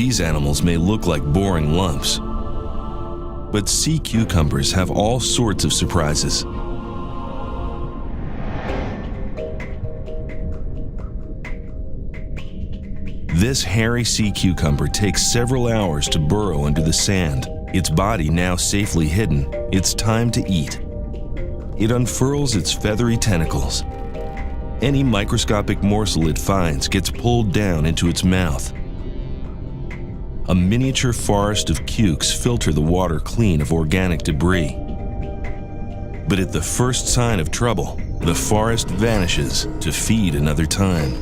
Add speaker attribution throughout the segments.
Speaker 1: These animals may look like boring lumps, but sea cucumbers have all sorts of surprises. This hairy sea cucumber takes several hours to burrow under the sand. Its body now safely hidden, it's time to eat. It unfurls its feathery tentacles. Any microscopic morsel it finds gets pulled down into its mouth. A miniature forest of cukes filter the water clean of organic debris. But at the first sign of trouble, the forest vanishes to feed another time.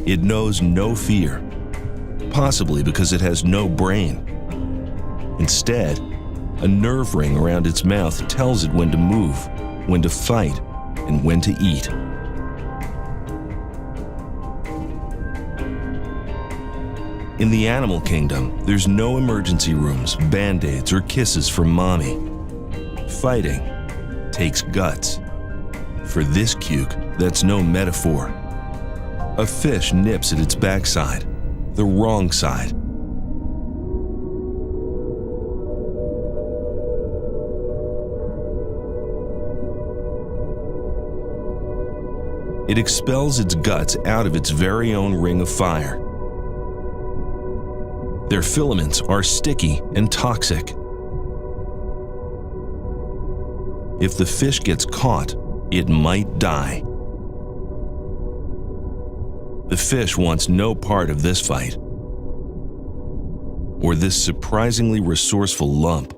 Speaker 1: It knows no fear, possibly because it has no brain. Instead, a nerve ring around its mouth tells it when to move, when to fight, and when to eat. In the animal kingdom, there's no emergency rooms, band-aids, or kisses from mommy. Fighting takes guts. For this cuke, that's no metaphor. A fish nips at its backside, the wrong side. It expels its guts out of its very own ring of fire. Their filaments are sticky and toxic. If the fish gets caught, it might die. The fish wants no part of this fight, or this surprisingly resourceful lump.